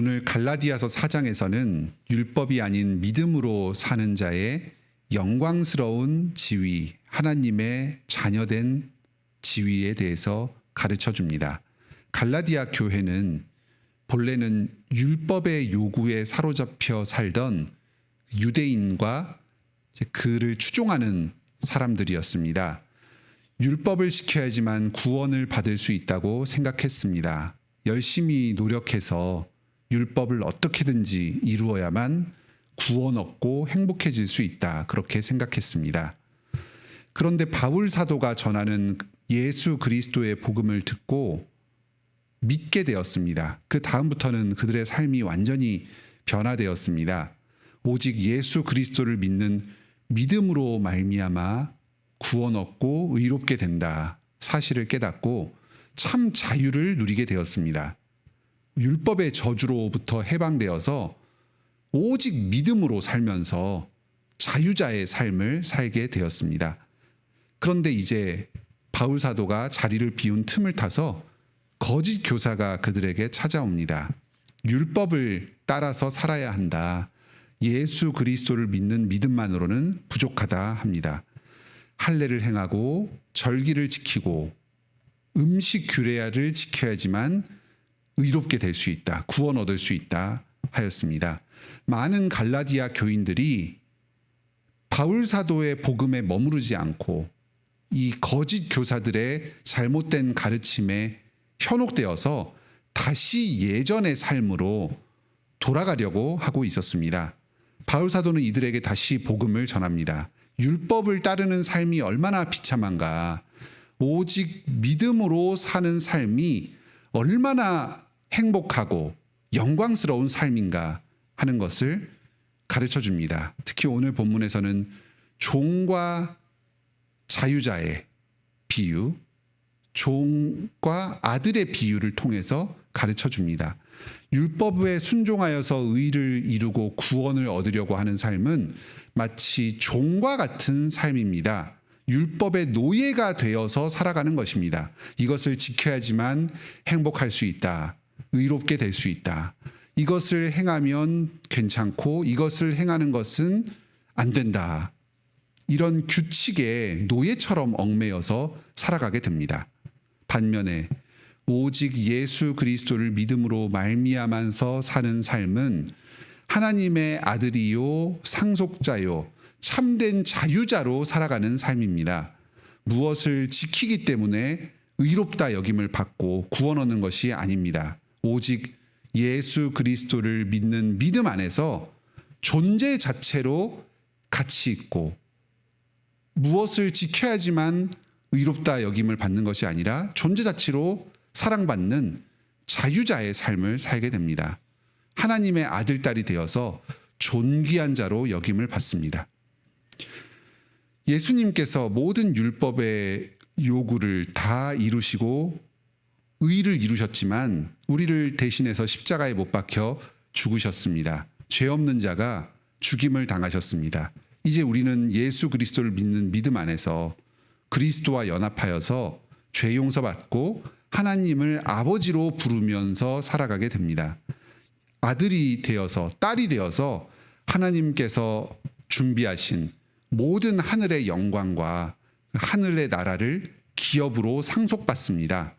오늘 갈라디아서 4장에서는 율법이 아닌 믿음으로 사는 자의 영광스러운 지위, 하나님의 자녀된 지위에 대해서 가르쳐 줍니다. 갈라디아 교회는 본래는 율법의 요구에 사로잡혀 살던 유대인과 그를 추종하는 사람들이었습니다. 율법을 지켜야지만 구원을 받을 수 있다고 생각했습니다. 열심히 노력해서 율법을 어떻게든지 이루어야만 구원 얻고 행복해질 수 있다. 그렇게 생각했습니다. 그런데 바울 사도가 전하는 예수 그리스도의 복음을 듣고 믿게 되었습니다. 그 다음부터는 그들의 삶이 완전히 변화되었습니다. 오직 예수 그리스도를 믿는 믿음으로 말미암아 구원 얻고 의롭게 된다 사실을 깨닫고 참 자유를 누리게 되었습니다. 율법의 저주로부터 해방되어서 오직 믿음으로 살면서 자유자의 삶을 살게 되었습니다. 그런데 이제 바울 사도가 자리를 비운 틈을 타서 거짓 교사가 그들에게 찾아옵니다. 율법을 따라서 살아야 한다. 예수 그리스도를 믿는 믿음만으로는 부족하다 합니다. 할례를 행하고 절기를 지키고 음식 규례를 지켜야지만 의롭게 될 수 있다. 구원 얻을 수 있다 하였습니다. 많은 갈라디아 교인들이 바울 사도의 복음에 머무르지 않고 이 거짓 교사들의 잘못된 가르침에 현혹되어서 다시 예전의 삶으로 돌아가려고 하고 있었습니다. 바울 사도는 이들에게 다시 복음을 전합니다. 율법을 따르는 삶이 얼마나 비참한가. 오직 믿음으로 사는 삶이 얼마나 행복하고 영광스러운 삶인가 하는 것을 가르쳐 줍니다. 특히 오늘 본문에서는 종과 자유자의 비유, 종과 아들의 비유를 통해서 가르쳐 줍니다. 율법에 순종하여서 의를 이루고 구원을 얻으려고 하는 삶은 마치 종과 같은 삶입니다. 율법의 노예가 되어서 살아가는 것입니다. 이것을 지켜야지만 행복할 수 있다. 의롭게 될 수 있다. 이것을 행하면 괜찮고 이것을 행하는 것은 안 된다. 이런 규칙에 노예처럼 얽매여서 살아가게 됩니다. 반면에 오직 예수 그리스도를 믿음으로 말미암아서 사는 삶은 하나님의 아들이요 상속자요 참된 자유자로 살아가는 삶입니다. 무엇을 지키기 때문에 의롭다 여김을 받고 구원 얻는 것이 아닙니다. 오직 예수 그리스도를 믿는 믿음 안에서 존재 자체로 가치 있고 무엇을 지켜야지만 의롭다 여김을 받는 것이 아니라 존재 자체로 사랑받는 자유자의 삶을 살게 됩니다. 하나님의 아들, 딸이 되어서 존귀한 자로 여김을 받습니다. 예수님께서 모든 율법의 요구를 다 이루시고 의를 이루셨지만 우리를 대신해서 십자가에 못 박혀 죽으셨습니다. 죄 없는 자가 죽임을 당하셨습니다. 이제 우리는 예수 그리스도를 믿는 믿음 안에서 그리스도와 연합하여서 죄 용서받고 하나님을 아버지로 부르면서 살아가게 됩니다. 아들이 되어서 딸이 되어서 하나님께서 준비하신 모든 하늘의 영광과 하늘의 나라를 기업으로 상속받습니다.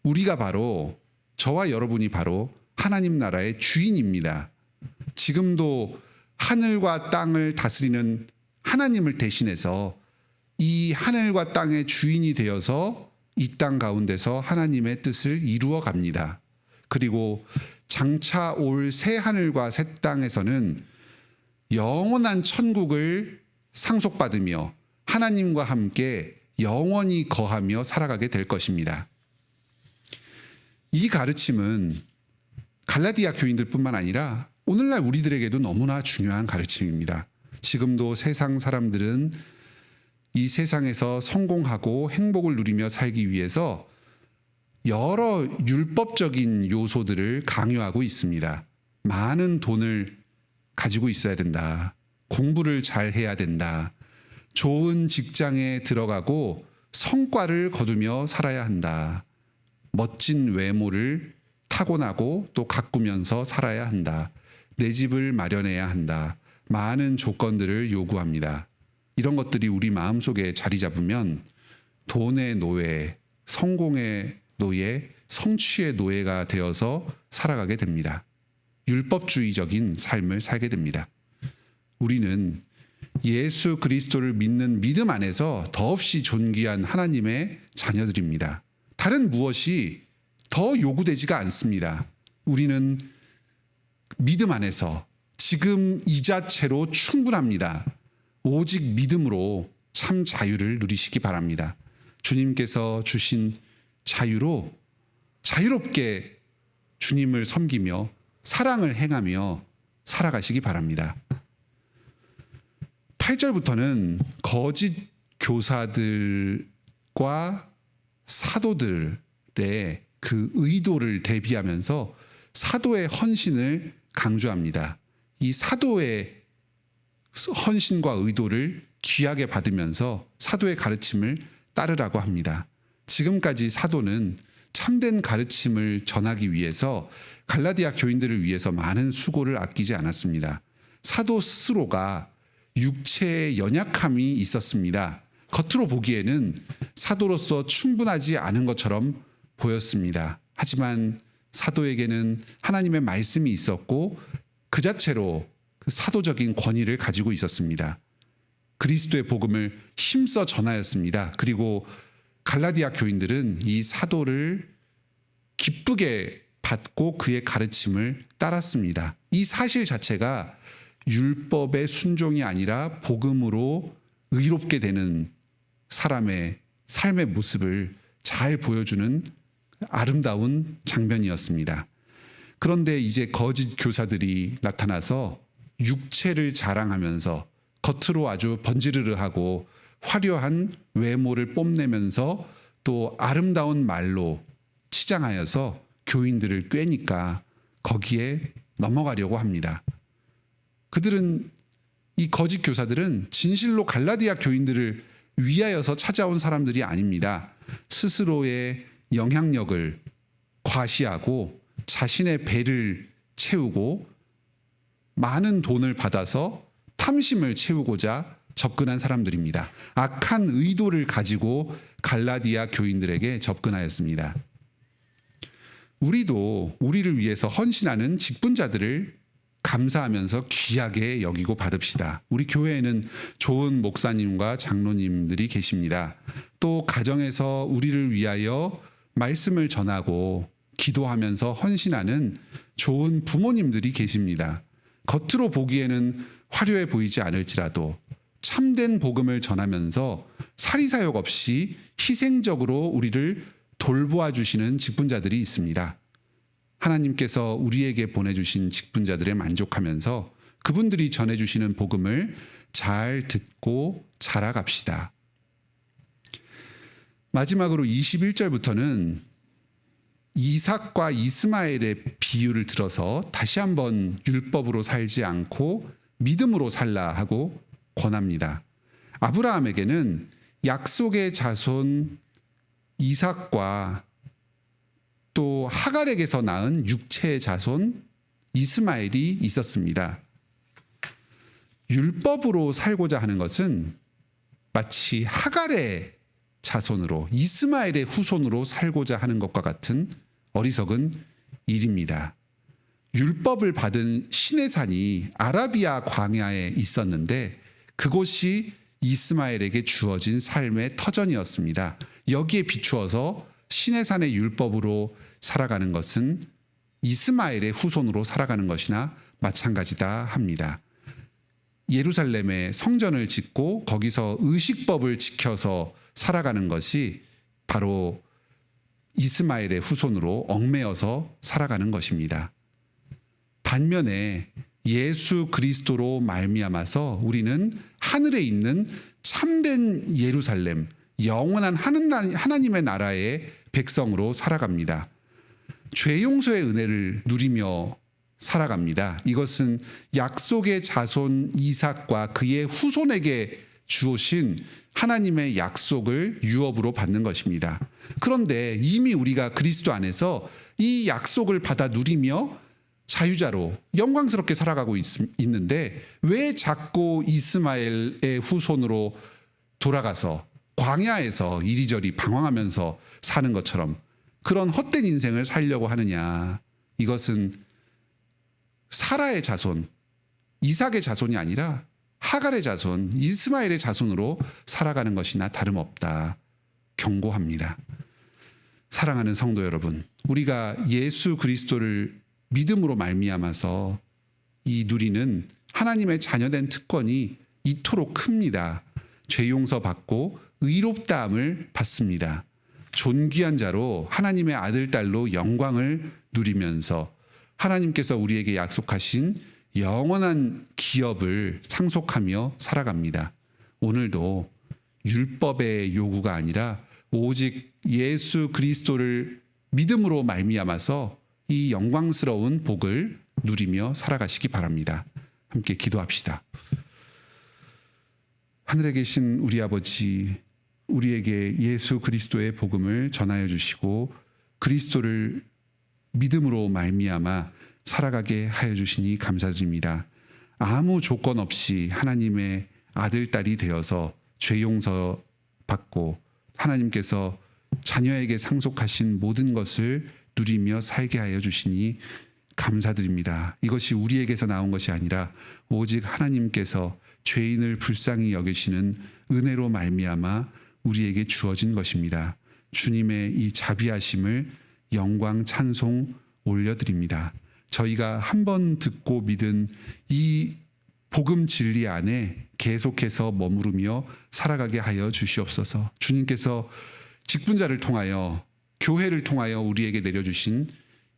우리가 바로 저와 여러분이 바로 하나님 나라의 주인입니다. 지금도 하늘과 땅을 다스리는 하나님을 대신해서 이 하늘과 땅의 주인이 되어서 이 땅 가운데서 하나님의 뜻을 이루어 갑니다. 그리고 장차 올 새 하늘과 새 땅에서는 영원한 천국을 상속받으며 하나님과 함께 영원히 거하며 살아가게 될 것입니다. 이 가르침은 갈라디아 교인들뿐만 아니라 오늘날 우리들에게도 너무나 중요한 가르침입니다. 지금도 세상 사람들은 이 세상에서 성공하고 행복을 누리며 살기 위해서 여러 율법적인 요소들을 강요하고 있습니다. 많은 돈을 가지고 있어야 된다. 공부를 잘 해야 된다. 좋은 직장에 들어가고 성과를 거두며 살아야 한다. 멋진 외모를 타고나고 또 가꾸면서 살아야 한다. 내 집을 마련해야 한다. 많은 조건들을 요구합니다. 이런 것들이 우리 마음속에 자리 잡으면 돈의 노예, 성공의 노예, 성취의 노예가 되어서 살아가게 됩니다. 율법주의적인 삶을 살게 됩니다. 우리는 예수 그리스도를 믿는 믿음 안에서 더없이 존귀한 하나님의 자녀들입니다. 다른 무엇이 더 요구되지가 않습니다. 우리는 믿음 안에서 지금 이 자체로 충분합니다. 오직 믿음으로 참 자유를 누리시기 바랍니다. 주님께서 주신 자유로 자유롭게 주님을 섬기며 사랑을 행하며 살아가시기 바랍니다. 8절부터는 거짓 교사들과 사도들의 그 의도를 대비하면서 사도의 헌신을 강조합니다. 이 사도의 헌신과 의도를 귀하게 받으면서 사도의 가르침을 따르라고 합니다. 지금까지 사도는 참된 가르침을 전하기 위해서 갈라디아 교인들을 위해서 많은 수고를 아끼지 않았습니다. 사도 스스로가 육체의 연약함이 있었습니다. 겉으로 보기에는 사도로서 충분하지 않은 것처럼 보였습니다. 하지만 사도에게는 하나님의 말씀이 있었고 그 자체로 사도적인 권위를 가지고 있었습니다. 그리스도의 복음을 힘써 전하였습니다. 그리고 갈라디아 교인들은 이 사도를 기쁘게 받고 그의 가르침을 따랐습니다. 이 사실 자체가 율법의 순종이 아니라 복음으로 의롭게 되는 사람의 삶의 모습을 잘 보여주는 아름다운 장면이었습니다. 그런데 이제 거짓 교사들이 나타나서 육체를 자랑하면서 겉으로 아주 번지르르하고 화려한 외모를 뽐내면서 또 아름다운 말로 치장하여서 교인들을 꿰니까 거기에 넘어가려고 합니다. 이 거짓 교사들은 진실로 갈라디아 교인들을 위하여서 찾아온 사람들이 아닙니다. 스스로의 영향력을 과시하고 자신의 배를 채우고 많은 돈을 받아서 탐심을 채우고자 접근한 사람들입니다. 악한 의도를 가지고 갈라디아 교인들에게 접근하였습니다. 우리도 우리를 위해서 헌신하는 직분자들을 감사하면서 귀하게 여기고 받읍시다. 우리 교회에는 좋은 목사님과 장로님들이 계십니다. 또 가정에서 우리를 위하여 말씀을 전하고 기도하면서 헌신하는 좋은 부모님들이 계십니다. 겉으로 보기에는 화려해 보이지 않을지라도 참된 복음을 전하면서 사리사욕 없이 희생적으로 우리를 돌보아 주시는 직분자들이 있습니다. 하나님께서 우리에게 보내주신 직분자들에 만족하면서 그분들이 전해주시는 복음을 잘 듣고 자라갑시다. 마지막으로 21절부터는 이삭과 이스마엘의 비유를 들어서 다시 한번 율법으로 살지 않고 믿음으로 살라 하고 권합니다. 아브라함에게는 약속의 자손 이삭과 또 하갈에게서 낳은 육체의 자손 이스마엘이 있었습니다. 율법으로 살고자 하는 것은 마치 하갈의 자손으로 이스마엘의 후손으로 살고자 하는 것과 같은 어리석은 일입니다. 율법을 받은 시내산이 아라비아 광야에 있었는데 그곳이 이스마엘에게 주어진 삶의 터전이었습니다. 여기에 비추어서 시내산의 율법으로 살아가는 것은 이스마엘의 후손으로 살아가는 것이나 마찬가지다 합니다. 예루살렘에 성전을 짓고 거기서 의식법을 지켜서 살아가는 것이 바로 이스마엘의 후손으로 얽매여서 살아가는 것입니다. 반면에 예수 그리스도로 말미암아서 우리는 하늘에 있는 참된 예루살렘, 영원한 하나님의 나라의 백성으로 살아갑니다. 죄 용서의 은혜를 누리며 살아갑니다. 이것은 약속의 자손 이삭과 그의 후손에게 주오신 하나님의 약속을 유업으로 받는 것입니다. 그런데 이미 우리가 그리스도 안에서 이 약속을 받아 누리며 자유자로 영광스럽게 살아가고 있는데 왜 자꾸 이스마엘의 후손으로 돌아가서 광야에서 이리저리 방황하면서 사는 것처럼 그런 헛된 인생을 살려고 하느냐. 이것은 사라의 자손, 이삭의 자손이 아니라 하갈의 자손, 이스마엘의 자손으로 살아가는 것이나 다름없다. 경고합니다. 사랑하는 성도 여러분, 우리가 예수 그리스도를 믿음으로 말미암아서 이 누리는 하나님의 자녀된 특권이 이토록 큽니다. 죄 용서 받고 의롭다함을 받습니다. 존귀한 자로 하나님의 아들, 딸로 영광을 누리면서 하나님께서 우리에게 약속하신 영원한 기업을 상속하며 살아갑니다. 오늘도 율법의 요구가 아니라 오직 예수 그리스도를 믿음으로 말미암아서 이 영광스러운 복을 누리며 살아가시기 바랍니다. 함께 기도합시다. 하늘에 계신 우리 아버지, 우리에게 예수 그리스도의 복음을 전하여 주시고 그리스도를 믿음으로 말미암아 살아가게 하여 주시니 감사드립니다. 아무 조건 없이 하나님의 아들, 딸이 되어서 죄 용서 받고 하나님께서 자녀에게 상속하신 모든 것을 누리며 살게 하여 주시니 감사드립니다. 이것이 우리에게서 나온 것이 아니라 오직 하나님께서 죄인을 불쌍히 여기시는 은혜로 말미암아 우리에게 주어진 것입니다. 주님의 이 자비하심을 영광 찬송 올려드립니다. 저희가 한번 듣고 믿은 이 복음 진리 안에 계속해서 머무르며 살아가게 하여 주시옵소서. 주님께서 직분자를 통하여 교회를 통하여 우리에게 내려주신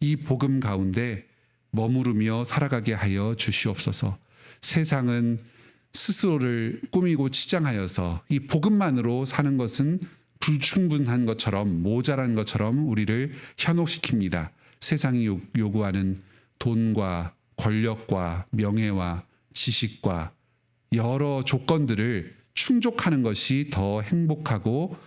이 복음 가운데 머무르며 살아가게 하여 주시옵소서. 세상은 스스로를 꾸미고 치장하여서 이 복음만으로 사는 것은 불충분한 것처럼 모자란 것처럼 우리를 현혹시킵니다. 세상이 요구하는 돈과 권력과 명예와 지식과 여러 조건들을 충족하는 것이 더 행복하고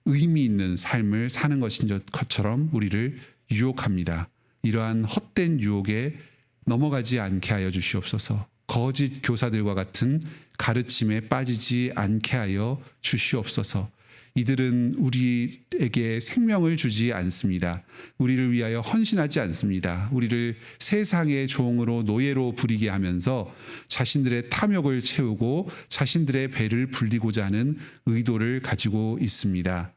의미 있는 삶을 사는 것인 것처럼 우리를 유혹합니다. 이러한 헛된 유혹에 넘어가지 않게 하여 주시옵소서. 거짓 교사들과 같은 가르침에 빠지지 않게 하여 주시옵소서. 이들은 우리에게 생명을 주지 않습니다. 우리를 위하여 헌신하지 않습니다. 우리를 세상의 종으로 노예로 부리게 하면서 자신들의 탐욕을 채우고 자신들의 배를 불리고자 하는 의도를 가지고 있습니다.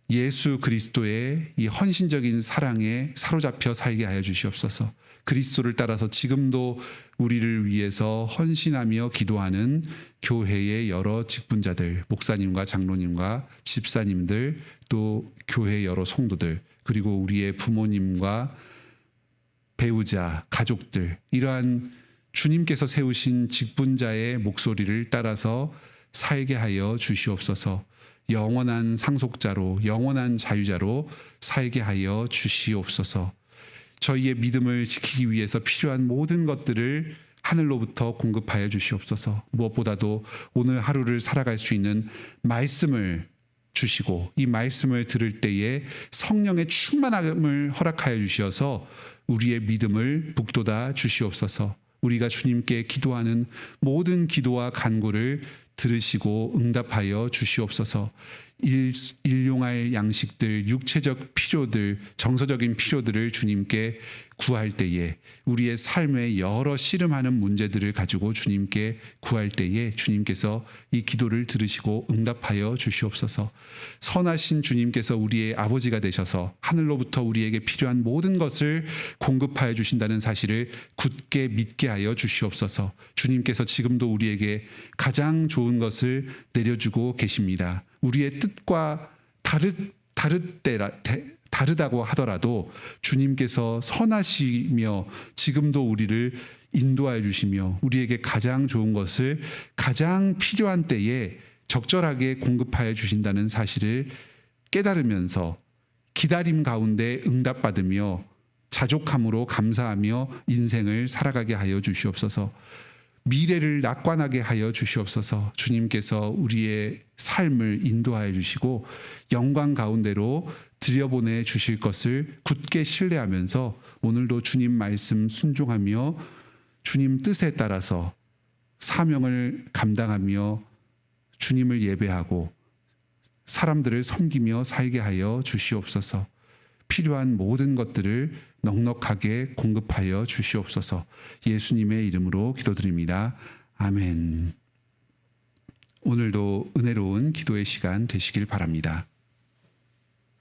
예수 그리스도의 이 헌신적인 사랑에 사로잡혀 살게 하여 주시옵소서. 그리스도를 따라서 지금도 우리를 위해서 헌신하며 기도하는 교회의 여러 직분자들, 목사님과 장로님과 집사님들, 또 교회의 여러 성도들, 그리고 우리의 부모님과 배우자, 가족들, 이러한 주님께서 세우신 직분자의 목소리를 따라서 살게 하여 주시옵소서. 영원한 상속자로, 영원한 자유자로 살게 하여 주시옵소서. 저희의 믿음을 지키기 위해서 필요한 모든 것들을 하늘로부터 공급하여 주시옵소서. 무엇보다도 오늘 하루를 살아갈 수 있는 말씀을 주시고 이 말씀을 들을 때에 성령의 충만함을 허락하여 주셔서 우리의 믿음을 북돋아 주시옵소서. 우리가 주님께 기도하는 모든 기도와 간구를 들으시고 응답하여 주시옵소서. 일용할 양식들, 육체적 필요들, 정서적인 필요들을 주님께 구할 때에 우리의 삶에 여러 씨름하는 문제들을 가지고 주님께 구할 때에 주님께서 이 기도를 들으시고 응답하여 주시옵소서. 선하신 주님께서 우리의 아버지가 되셔서 하늘로부터 우리에게 필요한 모든 것을 공급하여 주신다는 사실을 굳게 믿게 하여 주시옵소서. 주님께서 지금도 우리에게 가장 좋은 것을 내려주고 계십니다. 우리의 뜻과 다르다고 하더라도 주님께서 선하시며 지금도 우리를 인도하여 주시며 우리에게 가장 좋은 것을 가장 필요한 때에 적절하게 공급하여 주신다는 사실을 깨달으면서 기다림 가운데 응답받으며 자족함으로 감사하며 인생을 살아가게 하여 주시옵소서. 미래를 낙관하게 하여 주시옵소서. 주님께서 우리의 삶을 인도하여 주시고 영광 가운데로 들여보내 주실 것을 굳게 신뢰하면서 오늘도 주님 말씀 순종하며 주님 뜻에 따라서 사명을 감당하며 주님을 예배하고 사람들을 섬기며 살게 하여 주시옵소서. 필요한 모든 것들을 넉넉하게 공급하여 주시옵소서. 예수님의 이름으로 기도드립니다. 아멘. 오늘도 은혜로운 기도의 시간 되시길 바랍니다.